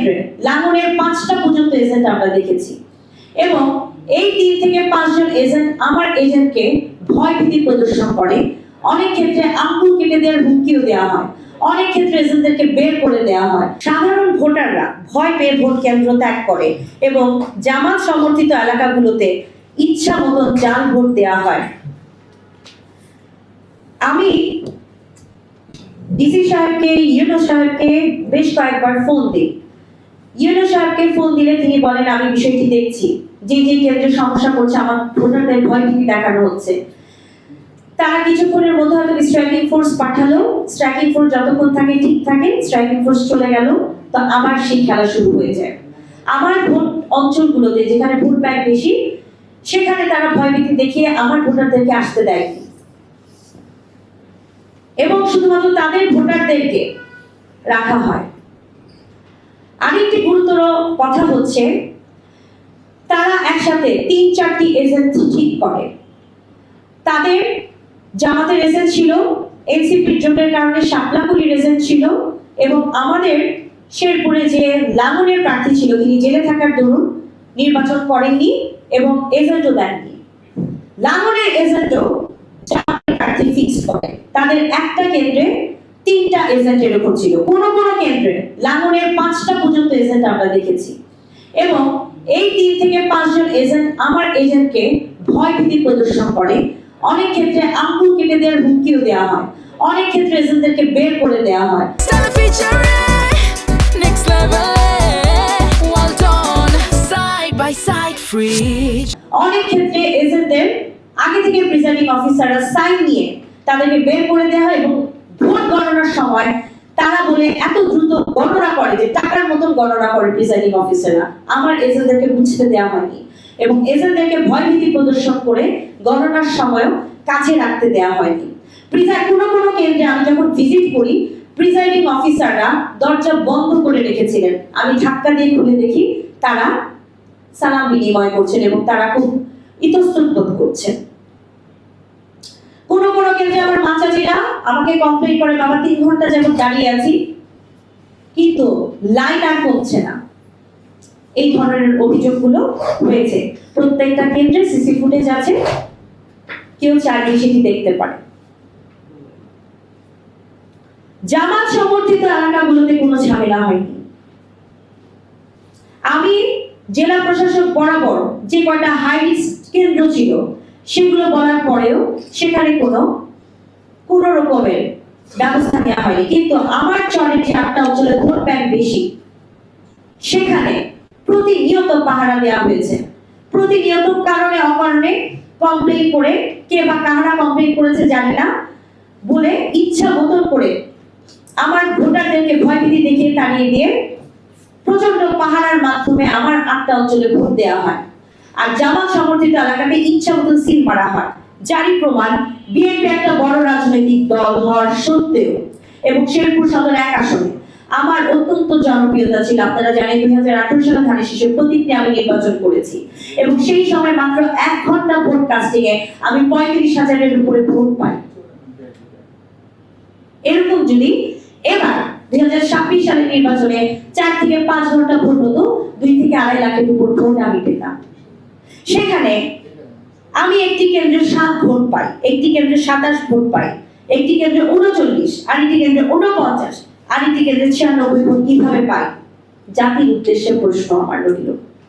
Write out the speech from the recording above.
কেন্দ্রে লাঙ্গলের 5টা পর্যন্ত এজেন্ট আমরা দেখেছি এবং এই 3 থেকে 5 জন এজেন্ট আমার এজেন্টকে ভয়ভীতি প্রদর্শন করে। অনেক ক্ষেত্রে আঙ্গুল কেটে দেওয়ার হুমকিও দেওয়া হয়, অনেক ক্ষেত্রে এজেন্টদেরকে বের করে দেওয়া হয়। সাধারণ ভোটাররা ভয় পেয়ে ভোট কেন্দ্র ত্যাগ করে এবং জামাত সমর্থিত এলাকাগুলোতে ইচ্ছা মতন জাল ভোট দেওয়া হয়। আমি ডিসি সাহেবকে, ইউনুস সাহেবকে বেশ কয়েকবার ফোন দিই। ইউনুস সাহেবকে ফোন দিলে তিনি বলেন আমি বিষয়টি দেখছি, যে কেন্দ্রে সমস্যা করছে আমার ভোটারদের ভয়ভীতি দেখানো হচ্ছে। তারা কিছুক্ষণের মধ্যে হয়তো স্ট্রাইকিং ফোর্স পাঠালো, স্ট্রাইকিং ফোর্স যতক্ষণ থাকে ঠিক থাকে, স্ট্রাইকিং ফোর্স চলে গেল, তো আবার সেই খেলা শুরু হয়ে যায়। আমার ভোট অঞ্চলগুলোতে যেখানে ভোট ব্যাংক বেশি সেখানে তারা ভয়ভীতি দেখিয়ে আমার ভোটারদেরকে আসতে দেয়নি এবং শুধুমাত্র তাদের ভোটারদেরকে রাখা হয়। আরেকটি গুরুতর কথা হচ্ছে তারা একসাথে 3-4টি এজেন্ট ঠিক করে। তাদের জামাতের এজেন্ট ছিল, এনসিপির জোটের কারণে শাপলাকুলির এজেন্ট ছিল এবং আমাদের শেরপুরে যে লাঙ্গলের প্রার্থী ছিল তিনি জেলে থাকার দরুন নির্বাচন করেননি এবং এজেন্টও দেননি। লাঙ্গলের এজেন্টও জামাতের প্রার্থী ফিক্স করে। তাদের একটা কেন্দ্রে 3টা এজেন্ট এরকম ছিল, কোন কেন্দ্রে লাঙ্গলের 5টা পর্যন্ত এজেন্ট আমরা দেখেছি এবং এই 3 থেকে 5 জন এজেন্ট আমার এজেন্টকে ভয়ভীতি প্রদর্শন করে। অনেক ক্ষেত্রে আঙ্গুল কেটে দেওয়ার হুমকিও দেওয়া হয়, অনেক ক্ষেত্রে এজেন্টদেরকে বের করে দেওয়া হয়। অনেক ক্ষেত্রে এজেন্টদের আগে থেকে প্রিজাইডিং অফিসাররা সাইন নিয়ে তাদেরকে বের করে দেওয়া হয় এবং ভোট গণনার সময় তারা বলে এত দ্রুত গণনা করে যে টাকার মতন গণনা করে প্রিজাইডিং অফিসাররা। আমার এজেন্টদেরকে বুঝতে দেওয়া হয়নি এবং এজেন্টদেরকে ভয়ভীতি প্রদর্শন করে গণনার সময়ও কাছে রাখতে দেওয়া হয়নি। কোনো কেন্দ্রে আমি যখন ভিজিট করি প্রিজাইডিং অফিসাররা দরজা বন্ধ করে রেখেছিলেন, আমি ধাক্কা দিয়ে খুলে দেখি তারা সালাম বিনিময় করছেন এবং তারা খুব ইতস্তত বোধ করছেন। কোনো কেন্দ্রে আমার মা চাচিরা আমাকে কমপ্লেইন করে বাবা 3 ঘন্টা যাবত দাঁড়িয়ে আছি কিন্তু লাইন আর কমছে না। এই ধরনের অভিযোগগুলো হয়েছে। প্রত্যেকটা কেন্দ্রে সিসি ফুটেজ আছে, কেউ চাইলে সেটি দেখতে পারে। জামাত সমর্থিত এলাকাগুলোতে কোনো ঝামেলা হয়নি। আমি জেলা প্রশাসক বরাবর যে কয়টা হাই রিস্ক কেন্দ্র ছিল সেগুলো বলার পরেও সেখানে কোনো রকমের ব্যবস্থা নেওয়া হয়নি, কিন্তু আমার চরের যে 8টা অঞ্চলে ভোট ব্যাংক বেশি সেখানে প্রতিনিয়ত পাহারা দেওয়া হয়েছে। প্রতিনিয়ত কারণে অকারণে কমপ্লেইন করে, কে বা কারা কমপ্লেইন করেছে জানি না, বলে ইচ্ছা মতন করে আমার ভোটারদেরকে ভয়ভীতি দেখিয়ে তাড়িয়ে দিয়ে প্রচন্ড পাহারার মাধ্যমে আমার 8টা অঞ্চলে ভোট দেওয়া হয়। আর জামাত সমর্থিত এলাকাতে ইচ্ছা মতন সিল মারা হয়। জারি প্রমাণ বিএনপি একটা বড় রাজনৈতিক দল হওয়ার সত্ত্বেও এবং শেরপুর সদর 1 আসনে আমার অত্যন্ত জনপ্রিয়তা ছিল। আপনারা জানেন 2018 সালে ধানের শীষের প্রতীক নিয়ে আমি নির্বাচন করেছি এবং সেই সময় মাত্র 1 ঘন্টা ভোট কাস্টিং এ আমি 35,000-এর উপরে ভোট পাই। এরকম যদি এবার 2026 সালের নির্বাচনে 4 থেকে 5 ঘন্টা ভোট হতো, 2 থেকে 2.5 লাখের উপর ভোট আমি পেতাম। সেখানে আমি একটি কেন্দ্রে 7 ভোট পাই, একটি কেন্দ্রে 27 ভোট পাই, একটি কেন্দ্রে 39, আরেকটি কেন্দ্রে 49, আরেকটি কেন্দ্রে 96 ভোট কিভাবে পাই? জাতির উদ্দেশ্যে প্রশ্ন আমার রইল।